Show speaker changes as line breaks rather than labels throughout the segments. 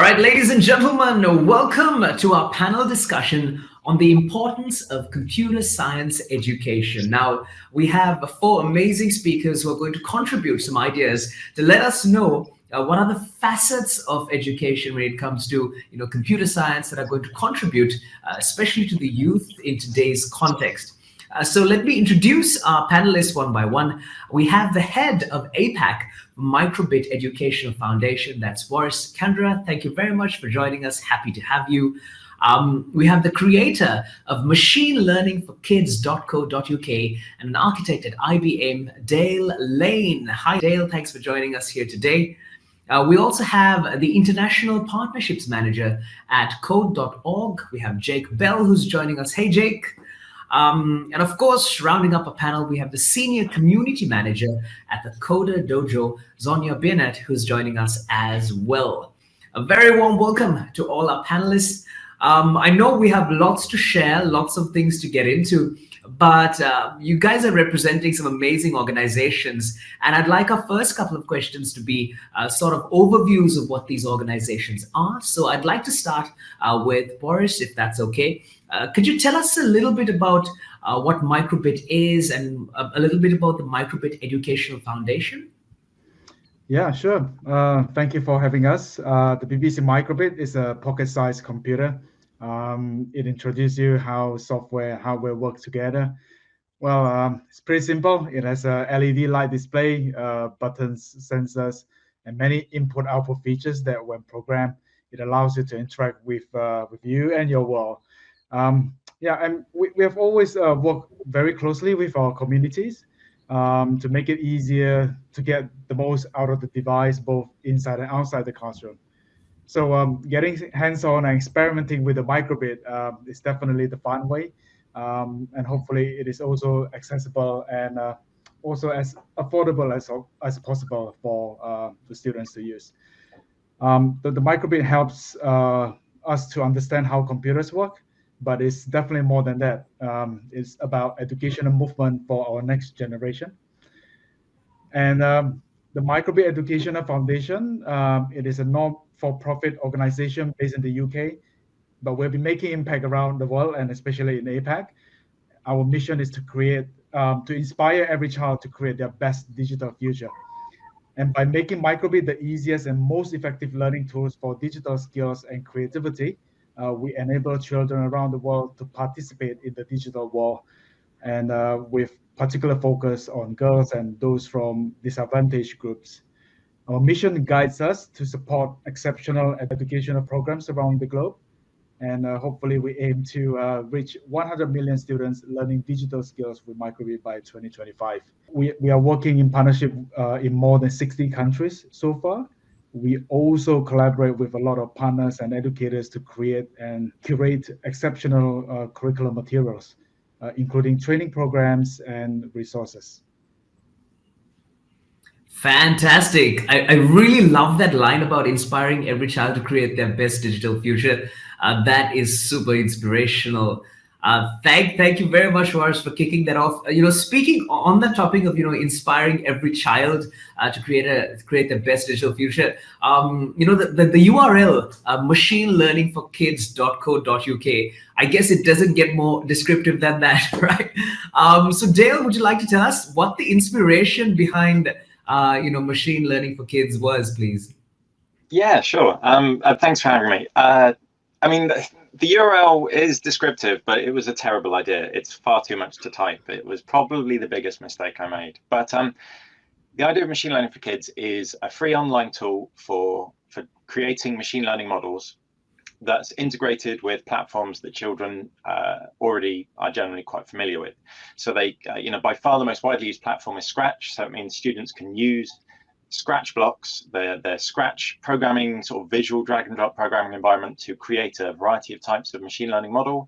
right, ladies and gentlemen, welcome to our panel discussion on the importance of computer science education. Now, we have four amazing speakers who are going to contribute some ideas to let us know what are the facets of education when it comes to computer science that are going to contribute, especially to the youth in today's context. So let me introduce our panelists one by one. We have the head of APAC, Microbit Educational Foundation. That's Boris Kandra. Thank you very much for joining us. Happy to have you. We have the creator of Machine Learning for Kids.co.uk and an architect at IBM, Dale Lane. Hi, Dale. Thanks for joining us here today. We also have the International Partnerships Manager at Codeorg. We have Jake Bell, who's joining us. Hey, Jake. And of course, rounding up a panel, we have the Senior Community Manager at the Coder Dojo, Zonia Binet, who's joining us as well. A very warm welcome to all our panelists. I know we have lots to share, lots of things to get into, but you guys are representing some amazing organizations. And I'd like our first couple of questions to be sort of overviews of what these organizations are. So I'd like to start with Boris, if that's okay. Could you tell us a little bit about what Microbit is and a little bit about the Microbit Educational Foundation?
Yeah, sure. Thank you for having us. The BBC Microbit is a pocket-sized computer. It introduces you how software and hardware work together. Well, it's pretty simple. It has a LED light display, buttons, sensors, and many input-output features that when programmed, it allows you to interact with you and your world. Yeah, and we have always worked very closely with our communities to make it easier to get the most out of the device, both inside and outside the classroom. So getting hands-on and experimenting with the microbit is definitely the fun way. And hopefully it is also accessible and also as affordable as possible for the students to use. The microbit helps us to understand how computers work, but it's definitely more than that. It's about educational movement for our next generation. And the Microbit Educational Foundation, it is a non-for-profit organization based in the UK, but we'll be making impact around the world and especially in APAC. Our mission is to to inspire every child to create their best digital future. And by making Microbit the easiest and most effective learning tools for digital skills and creativity, we enable children around the world to participate in the digital world, and with particular focus on girls and those from disadvantaged groups. Our mission guides us to support exceptional educational programs around the globe, and hopefully we aim to reach 100 million students learning digital skills with Microbit by 2025. We are working in partnership in more than 60 countries so far. We also collaborate with a lot of partners and educators to create and curate exceptional curriculum materials, including training programs and resources.
Fantastic. I really love that line about inspiring every child to create their best digital future. That is super inspirational. Thank you very much, Boris, for kicking that off. Speaking on the topic of inspiring every child to create their best digital future. The URL machinelearningforkids.co.uk. I guess it doesn't get more descriptive than that, right? So Dale, would you like to tell us what the inspiration behind Machine Learning for Kids was, please?
Yeah, sure. Thanks for having me. I mean, the URL is descriptive, but it was a terrible idea. It's far too much to type. It was probably the biggest mistake I made. But the idea of Machine Learning for Kids is a free online tool for creating machine learning models that's integrated with platforms that children already are generally quite familiar with. So they, by far the most widely used platform is Scratch. So it means students can use Scratch blocks, their Scratch programming, sort of visual drag and drop programming environment to create a variety of types of machine learning model,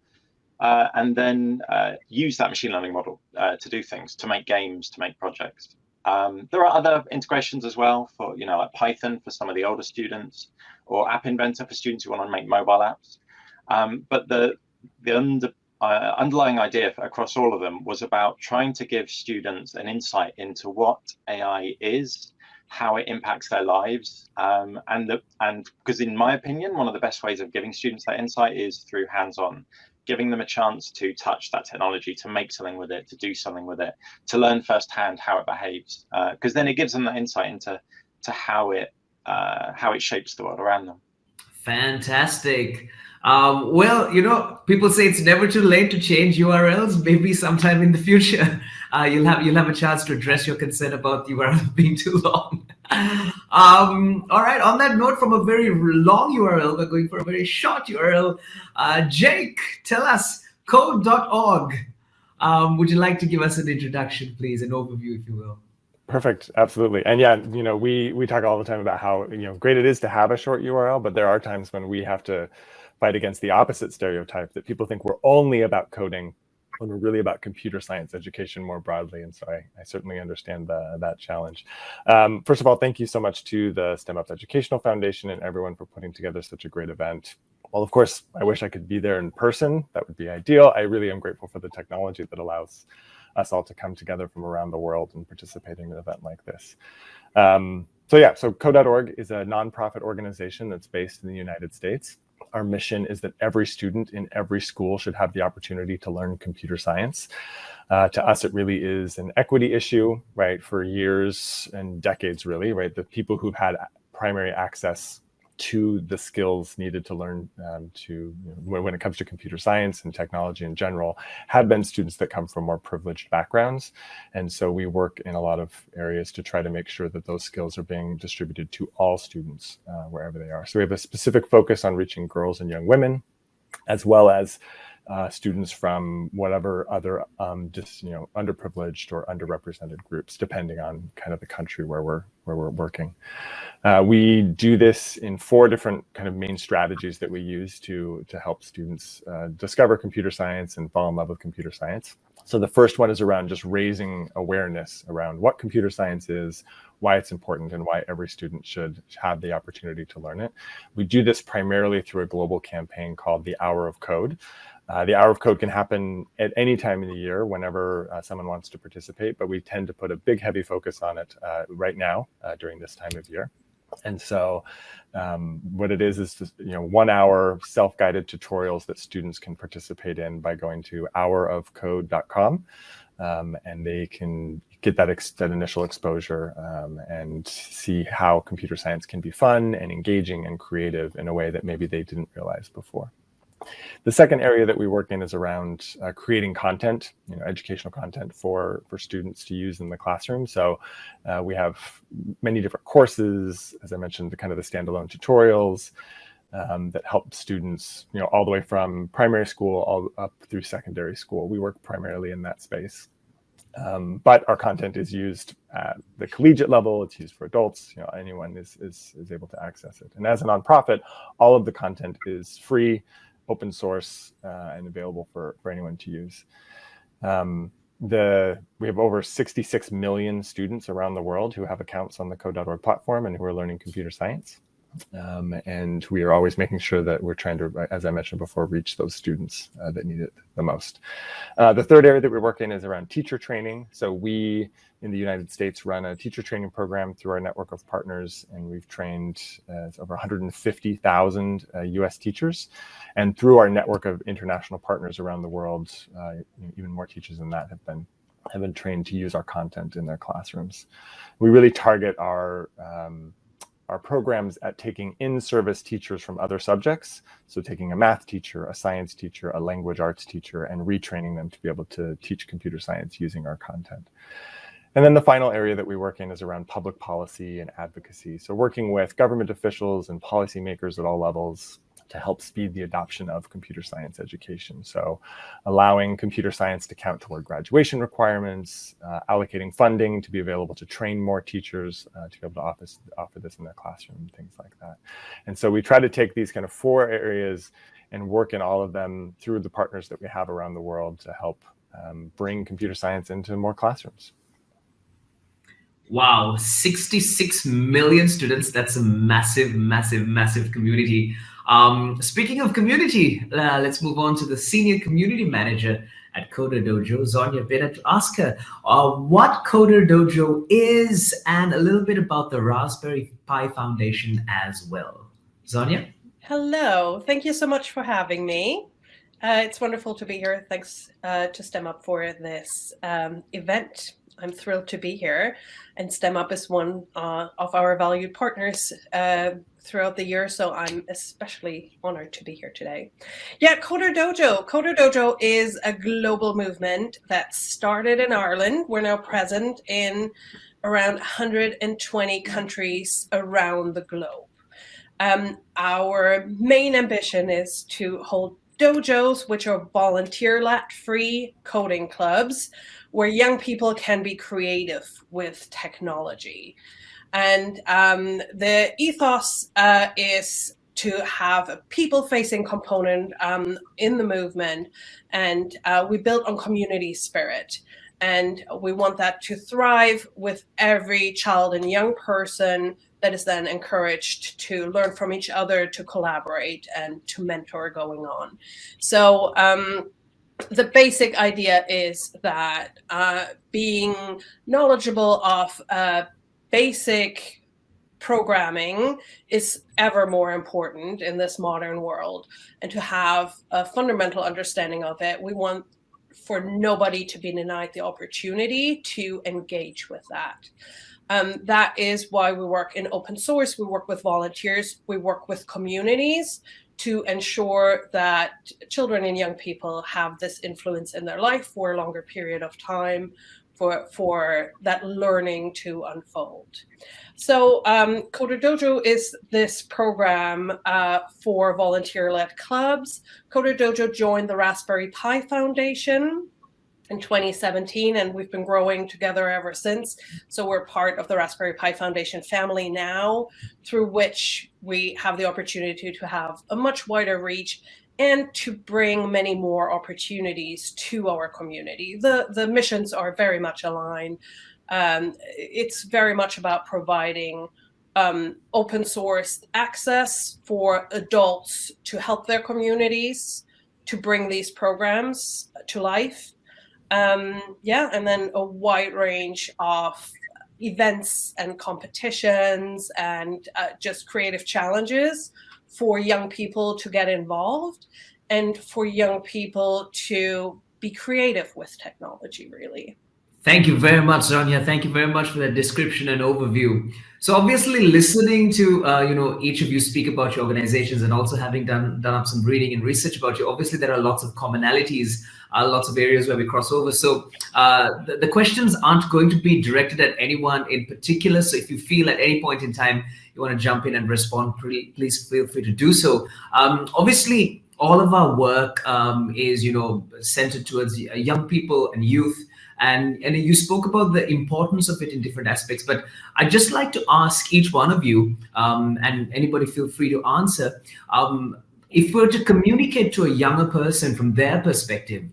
and then use that machine learning model to do things, to make games, to make projects. There are other integrations as well for, like Python for some of the older students, or App Inventor for students who want to make mobile apps. But the underlying idea across all of them was about trying to give students an insight into what AI is, how it impacts their lives. And because in my opinion, one of the best ways of giving students that insight is through hands-on, giving them a chance to touch that technology, to make something with it, to do something with it, to learn firsthand how it behaves. Because then it gives them that insight into how it shapes the world around them.
Fantastic. Well, people say it's never too late to change URLs. Maybe sometime in the future, you'll have a chance to address your concern about the URL being too long. All right. On that note, from a very long URL, we're going for a very short URL. Jake, tell us, Codeorg. Would you like to give us an introduction, please, an overview, if you will?
Perfect. Absolutely. And yeah, we talk all the time about how, great it is to have a short URL, but there are times when we have to fight against the opposite stereotype that people think we're only about coding when we're really about computer science education more broadly. And so I certainly understand that challenge. First of all, thank you so much to the STEM Up Educational Foundation and everyone for putting together such a great event. Well, of course, I wish I could be there in person. That would be ideal. I really am grateful for the technology that allows us all to come together from around the world and participate in an event like this. So Codeorg is a nonprofit organization that's based in the United States. Our mission is that every student in every school should have the opportunity to learn computer science. To us, it really is an equity issue, right? For years and decades, really, right? The people who've had primary access to the skills needed to learn when it comes to computer science and technology in general have been students that come from more privileged backgrounds. And so we work in a lot of areas to try to make sure that those skills are being distributed to all students wherever they are. So we have a specific focus on reaching girls and young women, as well as students from whatever other underprivileged or underrepresented groups, depending on kind of the country where we're working. We do this in 4 different kind of main strategies that we use to help students discover computer science and fall in love with computer science. So the first one is around just raising awareness around what computer science is, why it's important, and why every student should have the opportunity to learn it. We do this primarily through a global campaign called the Hour of Code. The Hour of Code can happen at any time of the year whenever someone wants to participate, but we tend to put a big, heavy focus on it right now during this time of year. And so what it is just, 1 hour self-guided tutorials that students can participate in by going to hourofcode.com. And they can get that initial exposure and see how computer science can be fun and engaging and creative in a way that maybe they didn't realize before. The second area that we work in is around creating content, educational content for students to use in the classroom. So we have many different courses, as I mentioned, the standalone tutorials that help students, all the way from primary school all up through secondary school. We work primarily in that space. But our content is used at the collegiate level. It's used for adults. Anyone is able to access it. And as a nonprofit, all of the content is free, open source, and available for anyone to use. We have over 66 million students around the world who have accounts on the Codeorg platform and who are learning computer science. And we are always making sure that we're trying to, as I mentioned before, reach those students that need it the most. The third area that we work in is around teacher training. So we, in the United States, run a teacher training program through our network of partners, and we've trained over 150,000 US teachers. And through our network of international partners around the world, even more teachers than that have been trained to use our content in their classrooms. We really target our programs at taking in-service teachers from other subjects. So taking a math teacher, a science teacher, a language arts teacher, and retraining them to be able to teach computer science using our content. And then the final area that we work in is around public policy and advocacy. So working with government officials and policymakers at all levels to help speed the adoption of computer science education. So allowing computer science to count toward graduation requirements, allocating funding to be available to train more teachers to be able to offer this in their classroom, things like that. And so we try to take these kind of 4 areas and work in all of them through the partners that we have around the world to help bring computer science into more classrooms.
Wow, 66 million students. That's a massive, massive, massive community. Speaking of community, let's move on to the Senior Community Manager at Coder Dojo, Zonia Bennett, to ask her what Coder Dojo is and a little bit about the Raspberry Pi Foundation as well. Zonia?
Hello, thank you so much for having me. It's wonderful to be here. Thanks to STEM Up for this event. I'm thrilled to be here, and STEM Up is one of our valued partners throughout the year, so I'm especially honored to be here today. Yeah, Coder Dojo. Coder Dojo is a global movement that started in Ireland. We're now present in around 120 countries around the globe. Our main ambition is to hold dojos, which are volunteer-led free coding clubs, where young people can be creative with technology. And the ethos is to have a people-facing component in the movement, and we build on community spirit. And we want that to thrive with every child and young person that is then encouraged to learn from each other, to collaborate, and to mentor going on. So the basic idea is that being knowledgeable of basic programming is ever more important in this modern world, and to have a fundamental understanding of it. We want for nobody to be denied the opportunity to engage with that. That is why we work in open source, we work with volunteers, we work with communities to ensure that children and young people have this influence in their life for a longer period of time, for that learning to unfold. So Coder Dojo is this program for volunteer-led clubs. Coder Dojo joined the Raspberry Pi Foundation in 2017, and we've been growing together ever since. So we're part of the Raspberry Pi Foundation family now, through which we have the opportunity to have a much wider reach and to bring many more opportunities to our community. The missions are very much aligned. It's very much about providing open source access for adults to help their communities to bring these programs to life. And then a wide range of events and competitions and just creative challenges for young people to get involved and for young people to be creative with technology, really.
Thank you very much, Zonia. Thank you very much for that description and overview. So obviously listening to each of you speak about your organizations and also having done up some reading and research about you, obviously there are lots of commonalities, lots of areas where we cross over. So the questions aren't going to be directed at anyone in particular. So if you feel at any point in time you want to jump in and respond, please feel free to do so. Obviously, all of our work is centered towards young people and youth. And you spoke about the importance of it in different aspects, but I'd just like to ask each one of you, and anybody feel free to answer, if we're to communicate to a younger person from their perspective,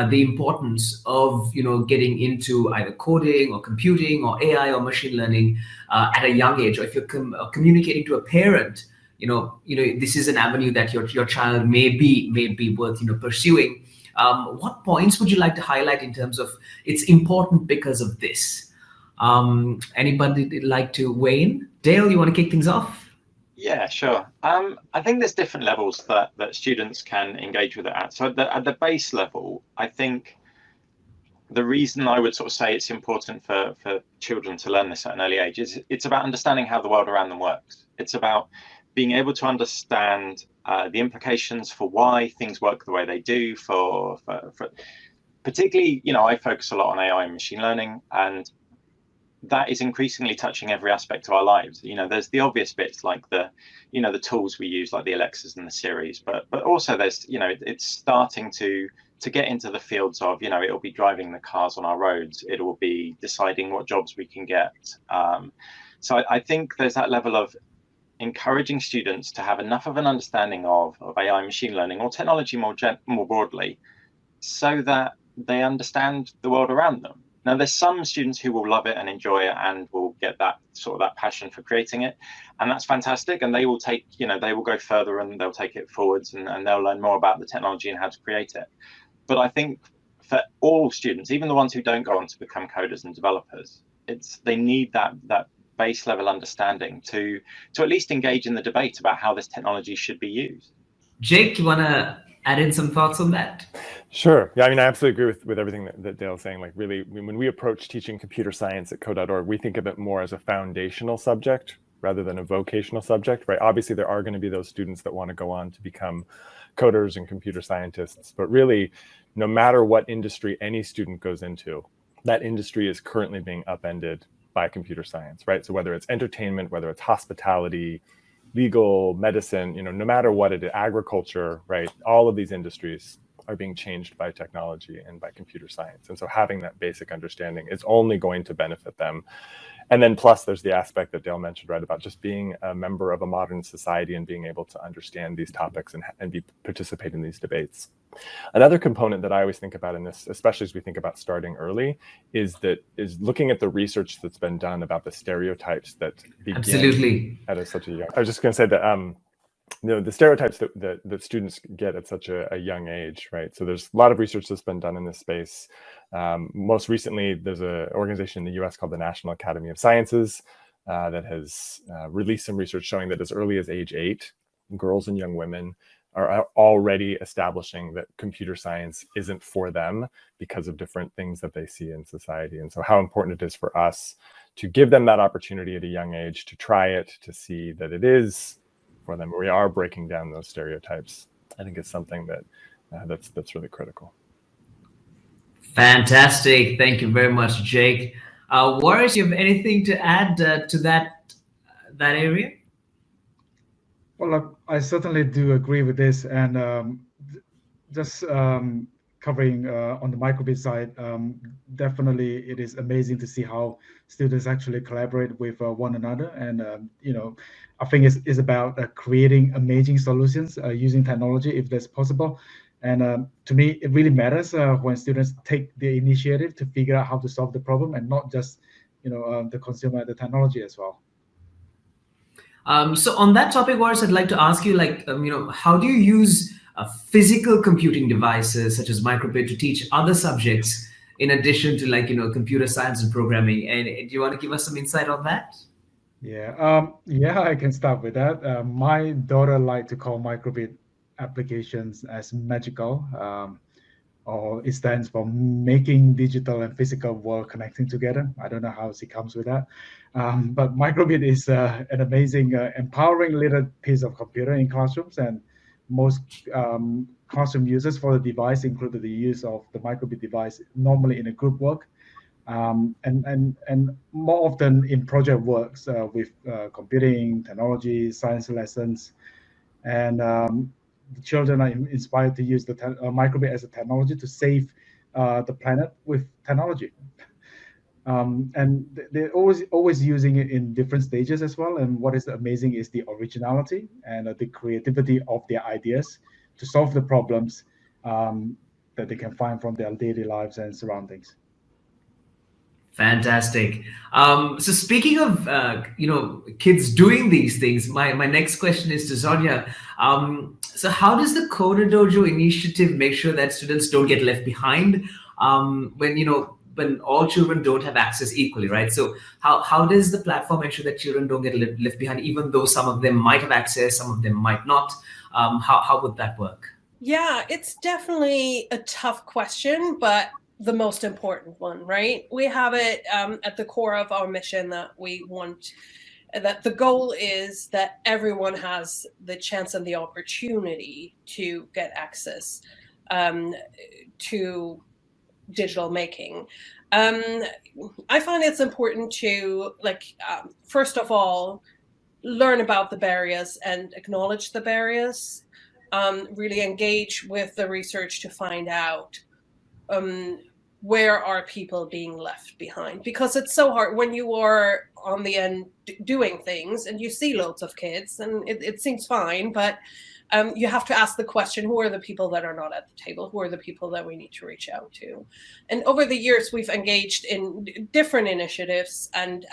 the importance of getting into either coding or computing or AI or machine learning at a young age, or if you're communicating to a parent, this is an avenue that your child may be worth pursuing. What points would you like to highlight in terms of it's important because of this? Anybody like to weigh in? Dale, you want to kick things off?
Yeah, sure. I think there's different levels that students can engage with it at. So at the base level, I think the reason I would sort of say it's important for children to learn this at an early age is it's about understanding how the world around them works. It's about being able to understand the implications for why things work the way they do, for particularly, I focus a lot on AI and machine learning, and that is increasingly touching every aspect of our lives. There's the obvious bits like the tools we use, like the Alexas and the Siris, but also there's, it's starting to get into the fields of, it'll be driving the cars on our roads, it will be deciding what jobs we can get. So I think there's that level of encouraging students to have enough of an understanding of AI, machine learning, or technology more broadly, so that they understand the world around them. Now, there's some students who will love it and enjoy it and will get that passion for creating it, and that's fantastic. And they will take, they will go further and they'll take it forwards and they'll learn more about the technology and how to create it. But I think for all students, even the ones who don't go on to become coders and developers, they need that base level understanding to at least engage in the debate about how this technology should be used.
Jake, you want to add in some thoughts on that?
Sure. Yeah, I mean, I absolutely agree with everything that Dale's saying. Like, really, when we approach teaching computer science at Codeorg, we think of it more as a foundational subject rather than a vocational subject, right? Obviously, there are going to be those students that want to go on to become coders and computer scientists, but really, no matter what industry any student goes into, that industry is currently being upended by computer science, right? So whether it's entertainment, whether it's hospitality, legal, medicine, no matter what it is, agriculture, right? All of these industries are being changed by technology and by computer science. And so having that basic understanding is only going to benefit them. And then plus there's the aspect that Dale mentioned, right, about just being a member of a modern society and being able to understand these topics and participate in these debates. Another component that I always think about in this, especially as we think about starting early, is looking at the research that's been done about the stereotypes that begin
Absolutely.
at such a young. I was just going to say that the stereotypes that students get at such a young age, right? So there's a lot of research that's been done in this space. Most recently, there's an organization in the US called the National Academy of Sciences that has released some research showing that as early as age 8, girls and young women are already establishing that computer science isn't for them because of different things that they see in society. And so how important it is for us to give them that opportunity at a young age to try it, to see that it is for them. We are breaking down those stereotypes. I think it's something that that's really critical.
Fantastic. Thank you very much, Jake. Waris, you have anything to add to that area?
Well, I certainly do agree with this, and just covering on the microbit side, definitely it is amazing to see how students actually collaborate with one another, and I think it's about creating amazing solutions using technology if that's possible. And to me, it really matters when students take the initiative to figure out how to solve the problem, and not just the consumer, the technology as well.
So on that topic, Waris, I'd like to ask you, how do you use physical computing devices such as microbit to teach other subjects in addition to computer science and programming? And do you want to give us some insight on that?
Yeah, I can start with that. My daughter liked to call microbit applications as magical, or it stands for making digital and physical world connecting together. I don't know how she comes with that. But microbit is an amazing, empowering little piece of computer in classrooms, and most classroom users for the device included the use of the microbit device normally in a group work, and more often in project works with computing, technology, science lessons, and the children are inspired to use the microbit as a technology to save the planet with technology. And they're always using it in different stages as well. And what is amazing is the originality and the creativity of their ideas to solve the problems that they can find from their daily lives and surroundings.
Fantastic. So speaking of kids doing these things, my next question is to Zonia. So how does the Coder Dojo initiative make sure that students don't get left behind when all children don't have access equally, right? So how does the platform ensure that children don't get left behind, even though some of them might have access, some of them might not? How would that work?
Yeah, it's definitely a tough question, but the most important one, right? We have it at the core of our mission that we want, that the goal is that everyone has the chance and the opportunity to get access to digital making. I find it's important to, first of all, learn about the barriers and acknowledge the barriers, really engage with the research to find out where are people being left behind, because it's so hard when you are on the end doing things and you see loads of kids and it seems fine, but you have to ask the question, who are the people that are not at the table? Who are the people that we need to reach out to? And over the years, we've engaged in different initiatives and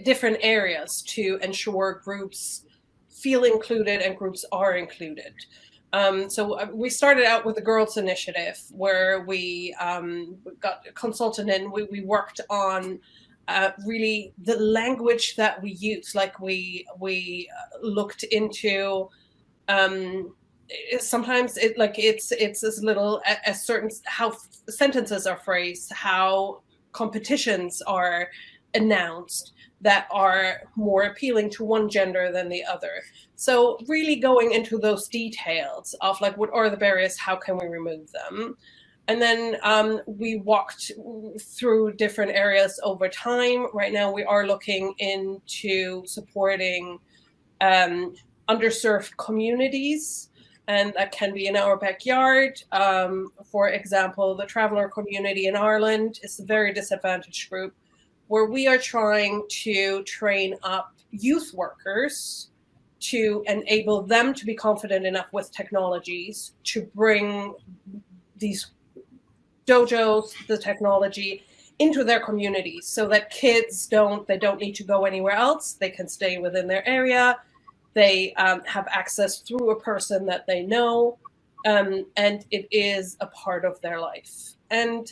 different areas to ensure groups feel included and groups are included. So we started out with the Girls Initiative, where we got a consultant in. We worked on really the language that we use. Like we looked into. Sometimes it's as little as certain how sentences are phrased, how competitions are announced that are more appealing to one gender than the other. So really going into those details of like, what are the barriers, how can we remove them? And then we walked through different areas over time. Right now we are looking into supporting underserved communities, and that can be in our backyard. For example, the traveller community in Ireland is a very disadvantaged group, where we are trying to train up youth workers to enable them to be confident enough with technologies to bring these dojos, the technology, into their communities, so that kids don't need to go anywhere else. They can stay within their area. They have access through a person that they know, and it is a part of their life. And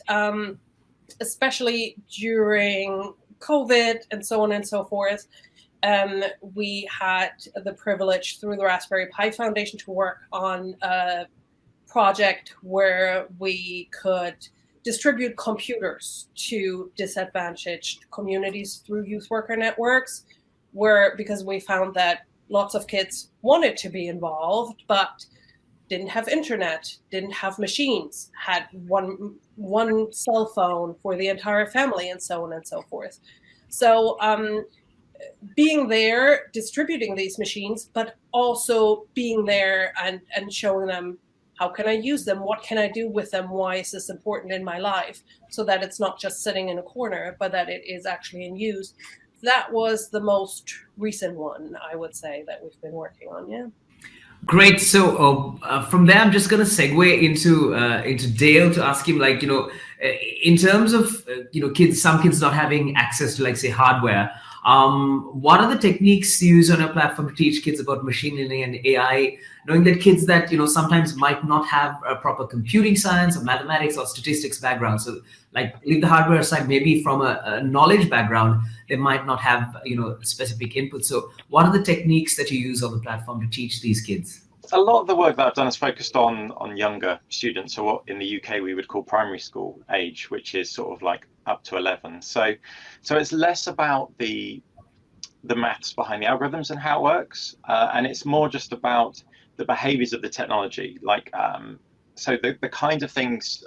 especially during COVID and so on and so forth, we had the privilege through the Raspberry Pi Foundation to work on a project where we could distribute computers to disadvantaged communities through youth worker networks, because we found that lots of kids wanted to be involved, but didn't have internet, didn't have machines, had one cell phone for the entire family, and so on and so forth. So being there, distributing these machines, but also being there and showing them, how can I use them? What can I do with them? Why is this important in my life? So that it's not just sitting in a corner, but that it is actually in use. That was the most recent one, I would say, that we've been working on. Yeah.
Great. So from there, I'm just going to segue into Dale to ask him, like, in terms of some kids not having access to, like, say, hardware. What are the techniques you use on your platform to teach kids about machine learning and AI, knowing that kids that sometimes might not have a proper computing science or mathematics or statistics background? So, like, leave the hardware aside, maybe from a knowledge background, they might not have specific input. So what are the techniques that you use on the platform to teach these kids?
A lot of the work that I've done is focused on younger students, or what in the UK we would call primary school age, which is sort of like up to 11. So it's less about the maths behind the algorithms and how it works, and it's more just about the behaviors of the technology. Like, so the kind of things,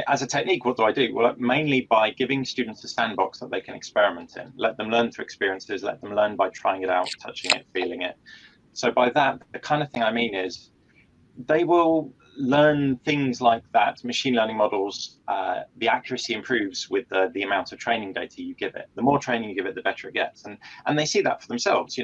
as a technique, what do I do? Well, mainly by giving students a sandbox that they can experiment in, let them learn through experiences, let them learn by trying it out, touching it, feeling it. So by that, the kind of thing I mean is they will learn things like that. Machine learning models, the accuracy improves with the amount of training data you give it. The more training you give it, the better it gets. And they see that for themselves.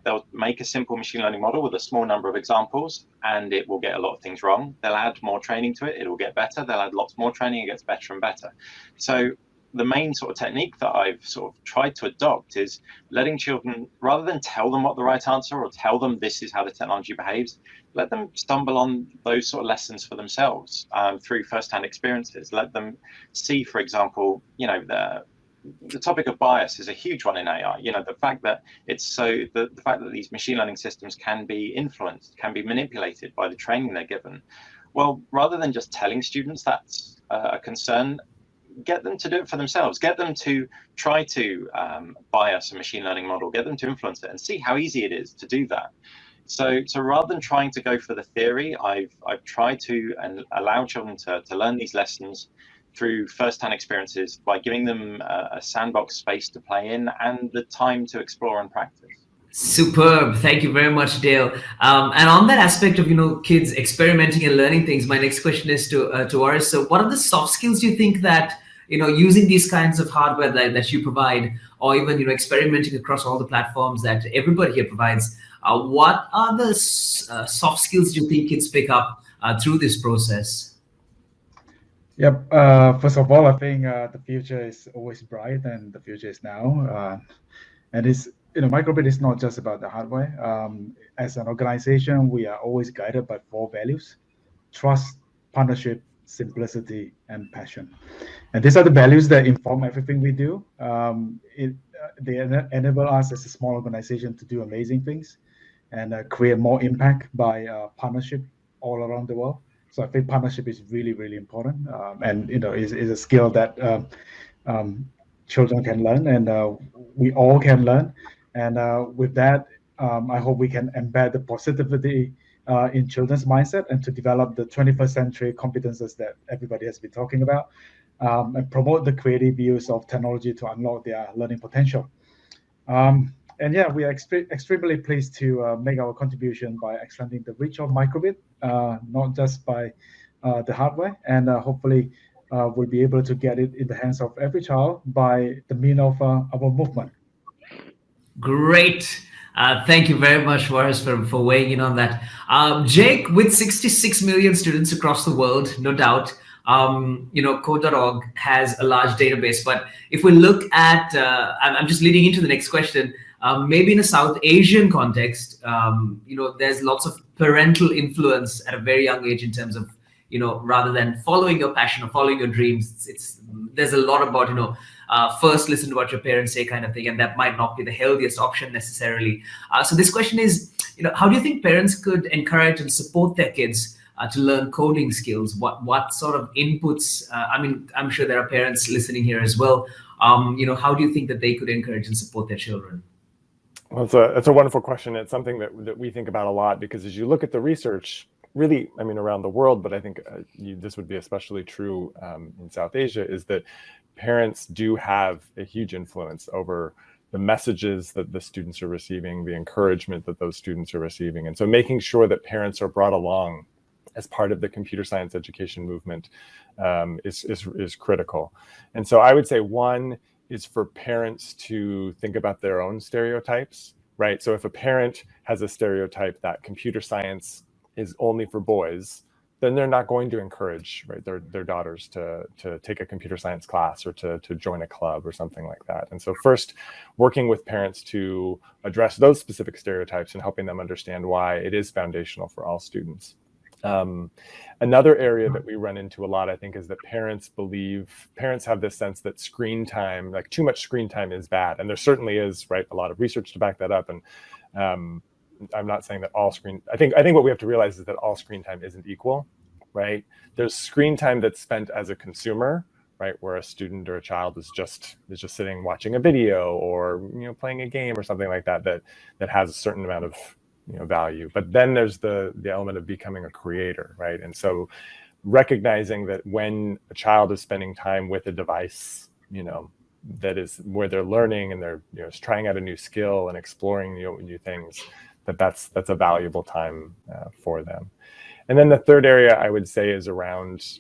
They'll make a simple machine learning model with a small number of examples, and it will get a lot of things wrong. They'll add more training to it, it will get better. They'll add lots more training, it gets better and better. So the main sort of technique that I've sort of tried to adopt is letting children, rather than tell them what the right answer or tell them this is how the technology behaves, let them stumble on those sort of lessons for themselves through first-hand experiences. Let them see, for example, the topic of bias is a huge one in AI. The fact that the fact that these machine learning systems can be influenced, can be manipulated by the training they're given. Well, rather than just telling students that's a concern, get them to do it for themselves. Get them to try to bias a machine learning model. Get them to influence it and see how easy it is to do that. So rather than trying to go for the theory, I've tried to allow children to learn these lessons through first-hand experiences by giving them a sandbox space to play in and the time to explore and practice.
Superb. Thank you very much, Dale. And on that aspect of kids experimenting and learning things, my next question is to Aris. So what are the soft skills you think that using these kinds of hardware that you provide, or even experimenting across all the platforms that everybody here provides, what are the soft skills you think kids pick up through this process?
Yep. First of all, I think the future is always bright, and the future is now. And it's Microbit is not just about the hardware. As an organization, we are always guided by 4 values: trust, partnership, simplicity, and passion. And these are the values that inform everything we do. They enable us as a small organization to do amazing things and create more impact by partnership all around the world. So I think partnership is really, really important, and is a skill that children can learn, and we all can learn. And with that, I hope we can embed the positivity in children's mindset and to develop the 21st century competences that everybody has been talking about, and promote the creative use of technology to unlock their learning potential. And yeah, we are extremely pleased to make our contribution by extending the reach of Microbit, not just by the hardware, and hopefully we'll be able to get it in the hands of every child by the mean of our movement.
Great. Thank you very much, Waris, for weighing in on that. Jake, with 66 million students across the world, no doubt, Codeorg has a large database. But if we look at, I'm just leading into the next question, maybe in a South Asian context, there's lots of parental influence at a very young age in terms of, rather than following your passion or following your dreams, there's a lot about, first listen to what your parents say kind of thing, and that might not be the healthiest option necessarily. So this question is, how do you think parents could encourage and support their kids to learn coding skills? What sort of inputs? I'm sure there are parents listening here as well. How do you think that they could encourage and support their children?
Well, it's a wonderful question. It's something that we think about a lot, because as you look at the research, really, around the world, but I think this would be especially true in South Asia, is that parents do have a huge influence over the messages that the students are receiving, the encouragement that those students are receiving. And so making sure that parents are brought along as part of the computer science education movement is critical. And so I would say one is for parents to think about their own stereotypes, right? So if a parent has a stereotype that computer science is only for boys, then they're not going to encourage, right, their daughters to take a computer science class or to join a club or something like that. And so first, working with parents to address those specific stereotypes and helping them understand why it is foundational for all students. Another area that we run into a lot, I think, is that parents have this sense that screen time, like too much screen time, is bad. And there certainly is, right, a lot of research to back that up. And I'm not saying that all I think what we have to realize is that all screen time isn't equal, right? There's screen time that's spent as a consumer, right, where a student or a child is just sitting watching a video or playing a game or something like that has a certain amount of value. But then there's the element of becoming a creator, right? And so recognizing that when a child is spending time with a device, that is where they're learning and they're trying out a new skill and exploring new things, that's a valuable time for them. And then the third area I would say is around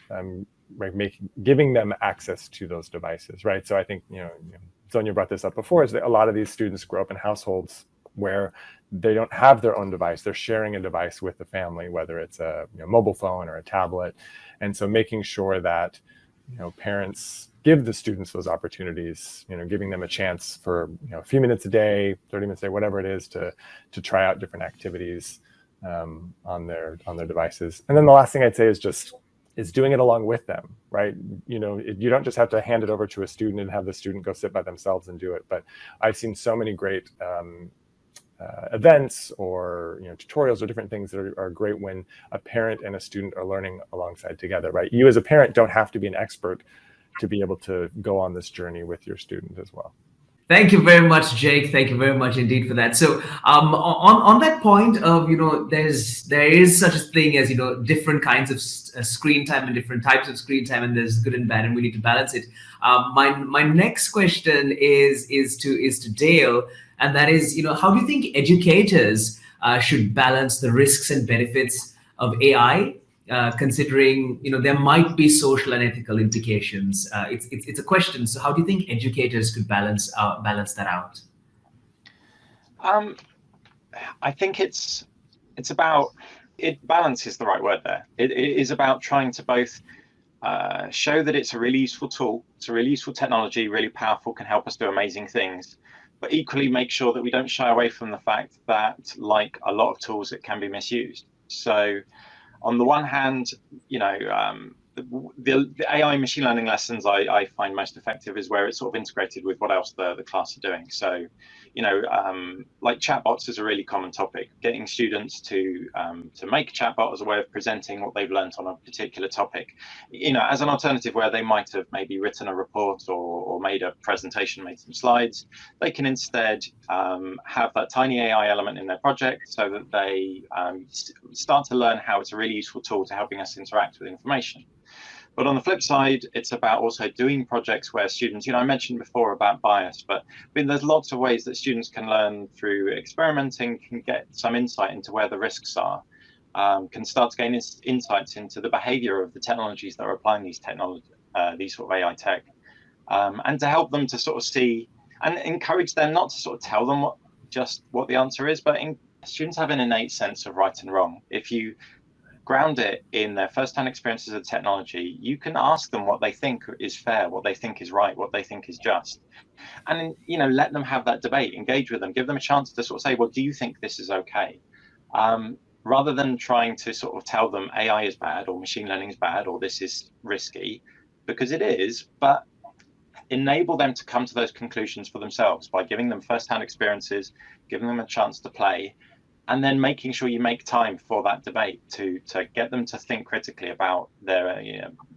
giving them access to those devices, right? So I think Sonia brought this up before, is that a lot of these students grow up in households where they don't have their own device. They're sharing a device with the family, whether it's a mobile phone or a tablet. And so making sure that parents give the students those opportunities, giving them a chance for a few minutes a day, 30 minutes a day, whatever it is, to try out different activities on their devices. And then the last thing I'd say is doing it along with them, right? You don't just have to hand it over to a student and have the student go sit by themselves and do it. But I've seen so many great events or tutorials or different things that are great when a parent and a student are learning alongside together, right? You as a parent don't have to be an expert to be able to go on this journey with your student as well.
Thank you very much, Jake. Thank you very much indeed for that. So on that point of, there is such a thing as, different kinds of screen time and different types of screen time, and there's good and bad, and we need to balance it. My next question is to Dale, and that is, how do you think educators should balance the risks and benefits of AI, considering there might be social and ethical implications? It's a question. So how do you think educators could balance that out?
I think balance is the right word there. It is about trying to both show that it's a really useful tool, it's a really useful technology, really powerful, can help us do amazing things, but equally make sure that we don't shy away from the fact that, like a lot of tools, it can be misused. So on the one hand, the AI machine learning lessons I find most effective is where it's sort of integrated with what else the class are doing. So, like chatbots is a really common topic. Getting students to make a chatbot as a way of presenting what they've learned on a particular topic, as an alternative where they might have maybe written a report or made a presentation, made some slides. They can instead have that tiny AI element in their project so that they start to learn how it's a really useful tool to helping us interact with information. But on the flip side, it's about also doing projects where students, I mentioned before about bias, but there's lots of ways that students can learn through experimenting, can get some insight into where the risks are, can start to gain insights into the behavior of the technologies that are applying these sort of AI tech, and to help them to sort of see and encourage them not to sort of tell them what the answer is, but students have an innate sense of right and wrong. If you ground it in their first-hand experiences of technology, you can ask them what they think is fair, what they think is right, what they think is just, and let them have that debate, engage with them, give them a chance to sort of say, well, do you think this is okay, rather than trying to sort of tell them AI is bad or machine learning is bad or this is risky, because it is, but enable them to come to those conclusions for themselves by giving them first-hand experiences, giving them a chance to play, and then making sure you make time for that debate to get them to think critically about their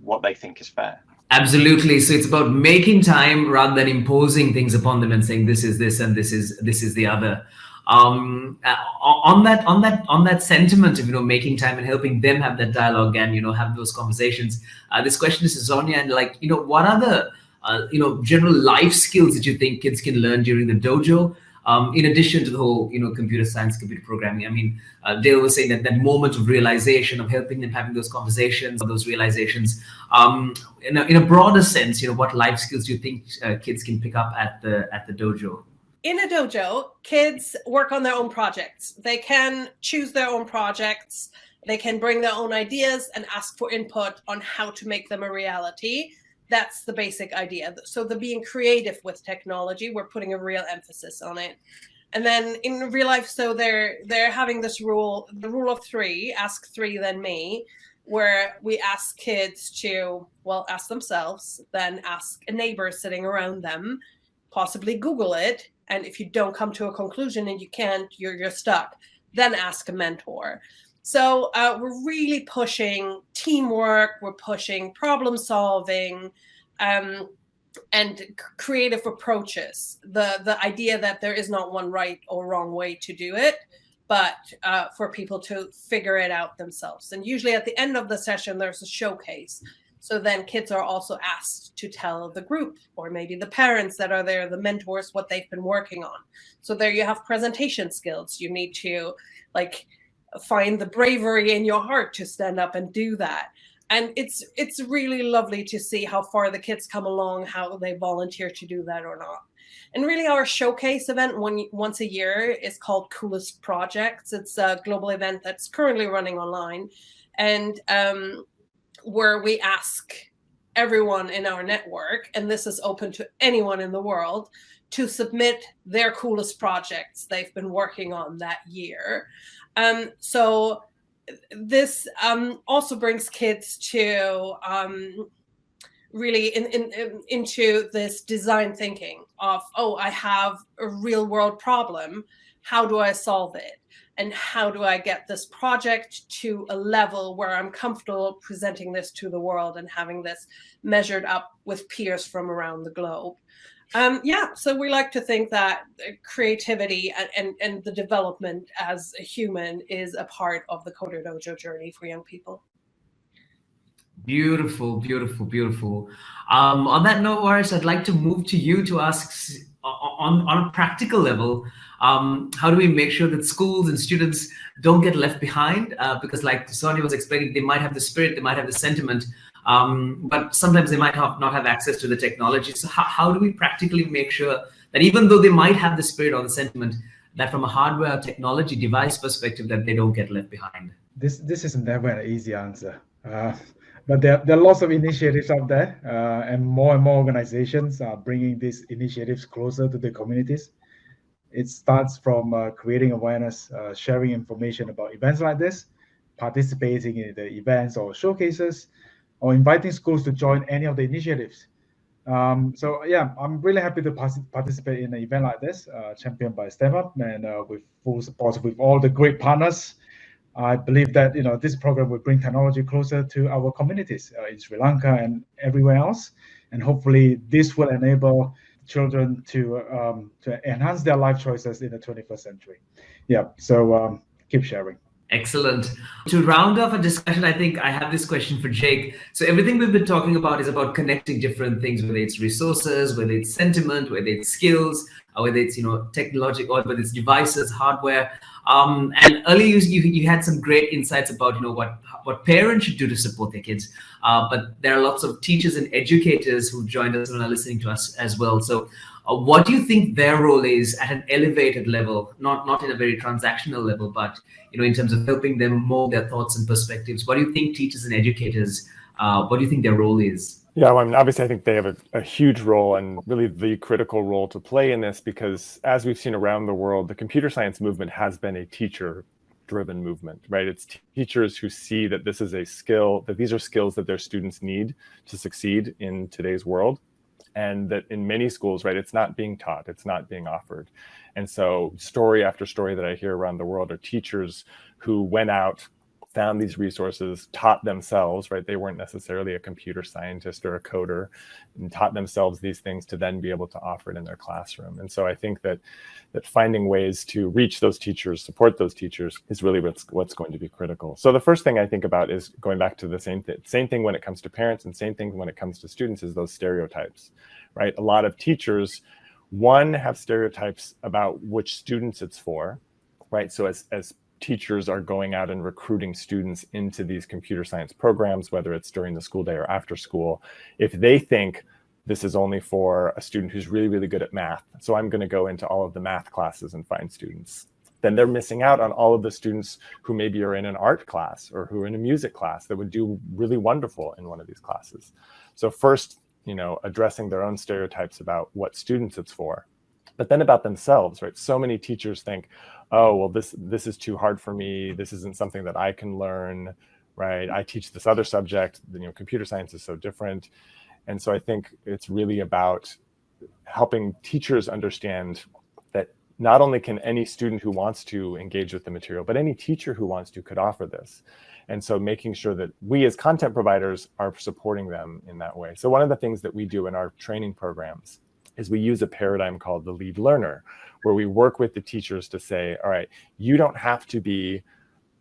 what they think is fair.
Absolutely. So it's about making time rather than imposing things upon them and saying this is this and this is the other. On that sentiment of making time and helping them have that dialogue and have those conversations. This question is to Sonia, and what are the general life skills that you think kids can learn during the dojo? In addition to the whole, computer science, computer programming. I mean, Dale was saying that moment of realization, of helping them having those conversations, those realizations. In a broader sense, what life skills do you think kids can pick up at the dojo?
In a dojo, kids work on their own projects. They can choose their own projects. They can bring their own ideas and ask for input on how to make them a reality. That's the basic idea. So the being creative with technology, we're putting a real emphasis on it. And then in real life, so they're having this rule, the rule of three, ask three, then me, where we ask kids to, ask themselves, then ask a neighbor sitting around them, possibly Google it. And if you don't come to a conclusion and you can't, you're stuck, then ask a mentor. So we're really pushing teamwork, we're pushing problem solving, and creative approaches. The idea that there is not one right or wrong way to do it, but for people to figure it out themselves. And usually at the end of the session, there's a showcase. So then kids are also asked to tell the group or maybe the parents that are there, the mentors, what they've been working on. So there you have presentation skills. You need to find the bravery in your heart to stand up and do that. And it's really lovely to see how far the kids come along, how they volunteer to do that or not. And really our showcase event once a year is called Coolest Projects. It's a global event that's currently running online, and where we ask everyone in our network, and this is open to anyone in the world, to submit their coolest projects they've been working on that year. So this also brings kids to really into this design thinking of, I have a real world problem. How do I solve it? And how do I get this project to a level where I'm comfortable presenting this to the world and having this measured up with peers from around the globe? So we like to think that creativity and the development as a human is a part of the Coder Dojo journey for young people.
Beautiful, beautiful, beautiful. On that note, Waris, I'd like to move to you to ask on a practical level, how do we make sure that schools and students don't get left behind? Because like Sonia was explaining, they might have the spirit, they might have the sentiment, but sometimes they might not have access to the technology. So how do we practically make sure that even though they might have the spirit or the sentiment, that from a hardware technology device perspective, that they don't get left behind?
This is never an easy answer. But there are lots of initiatives out there, and more organizations are bringing these initiatives closer to the communities. It starts from creating awareness, sharing information about events like this, participating in the events or showcases, or inviting schools to join any of the initiatives. So yeah, I'm really happy to participate in an event like this, championed by STEM Up, and with full support with all the great partners. I believe that this program will bring technology closer to our communities in Sri Lanka and everywhere else, and hopefully this will enable children to enhance their life choices in the 21st century. Yeah, so keep sharing.
Excellent. To round off a discussion, I think I have this question for Jake. So everything we've been talking about is about connecting different things, whether it's resources, whether it's sentiment, whether it's skills, whether it's technology, or whether it's devices, hardware. And earlier you had some great insights about what parents should do to support their kids. But there are lots of teachers and educators who joined us and are listening to us as well. So what do you think their role is at an elevated level, not in a very transactional level, but in terms of helping them mold their thoughts and perspectives? What do you think teachers and educators, what do you think their role is?
Yeah, well, I mean, obviously, I think they have a huge role and really the critical role to play in this, because as we've seen around the world, the computer science movement has been a teacher-driven movement, right? It's teachers who see that this is a skill, that these are skills that their students need to succeed in today's world. And that in many schools, right, it's not being taught, it's not being offered. And so story after story that I hear around the world are teachers who went out, found these resources, taught themselves, right? They weren't necessarily a computer scientist or a coder, and taught themselves these things to then be able to offer it in their classroom. And so I think that finding ways to reach those teachers, support those teachers, is really what's going to be critical. So the first thing I think about is going back to the same thing when it comes to parents and same thing when it comes to students, is those stereotypes, right? A lot of teachers, have stereotypes about which students it's for, right? So as teachers are going out and recruiting students into these computer science programs, whether it's during the school day or after school, if they think this is only for a student who's really, really good at math, so I'm going to go into all of the math classes and find students, then they're missing out on all of the students who maybe are in an art class or who are in a music class that would do really wonderful in one of these classes. So first, addressing their own stereotypes about what students it's for, but then about themselves, right? So many teachers think, oh, well, this is too hard for me. This isn't something that I can learn, right? I teach this other subject, computer science is so different. And so I think it's really about helping teachers understand that not only can any student who wants to engage with the material, but any teacher who wants to could offer this. And so making sure that we as content providers are supporting them in that way. So one of the things that we do in our training programs is we use a paradigm called the lead learner, where we work with the teachers to say, all right, you don't have to be,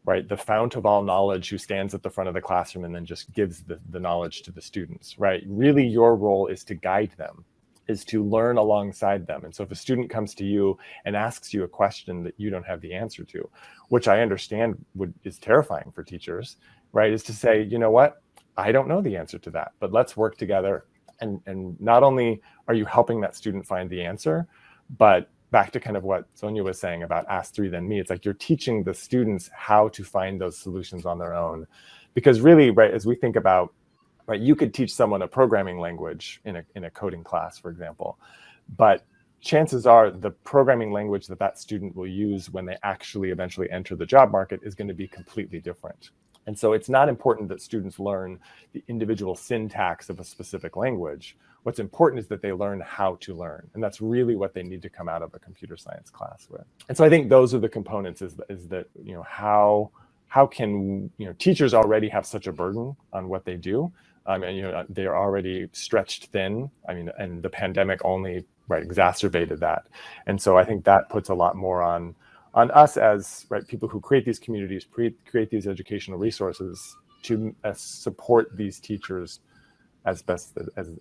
right, the fount of all knowledge who stands at the front of the classroom and then just gives the knowledge to the students, right? Really, your role is to guide them, is to learn alongside them. And so if a student comes to you and asks you a question that you don't have the answer to, which I understand is terrifying for teachers, right, is to say, you know what, I don't know the answer to that, but let's work together. And not only are you helping that student find the answer, but back to kind of what Sonia was saying about ask three, then me, it's like you're teaching the students how to find those solutions on their own. Because really, right, as we think about, right, you could teach someone a programming language in a coding class, for example, but chances are the programming language that student will use when they actually eventually enter the job market is going to be completely different. And so it's not important that students learn the individual syntax of a specific language. What's important is that they learn how to learn. And that's really what they need to come out of a computer science class with. And so I think those are the components, is that, how can, teachers already have such a burden on what they do. And, they're already stretched thin. I mean, and the pandemic only, right, exacerbated that. And so I think that puts a lot more on us as, right, people who create these communities, create these educational resources to support these teachers as best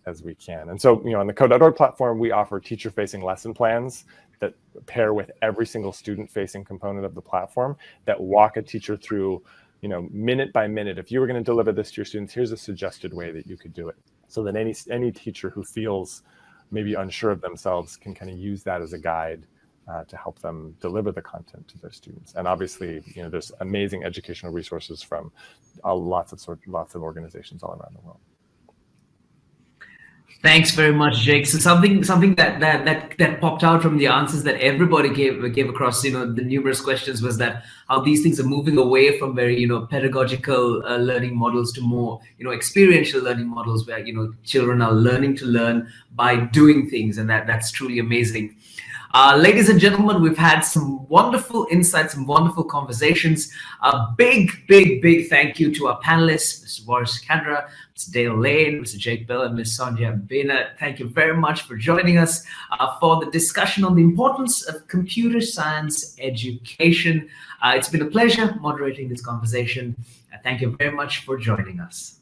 as we can. And so, on the Codeorg platform, we offer teacher-facing lesson plans that pair with every single student-facing component of the platform that walk a teacher through, minute by minute. If you were going to deliver this to your students, here's a suggested way that you could do it. So that any teacher who feels maybe unsure of themselves can kind of use that as a guide to help them deliver the content to their students. And obviously, there's amazing educational resources from lots of organizations all around the world.
Thanks very much, Jake. So something that popped out from the answers that everybody gave across, the numerous questions, was that how these things are moving away from very, pedagogical learning models to more, experiential learning models where, children are learning to learn by doing things, and that's truly amazing. Ladies and gentlemen, we've had some wonderful insights, some wonderful conversations. A big thank you to our panelists, Mr. Boris Kandra, Mr. Dale Lane, Mr. Jake Bell, and Ms. Sonja Bena. Thank you very much for joining us for the discussion on the importance of computer science education. It's been a pleasure moderating this conversation. Thank you very much for joining us.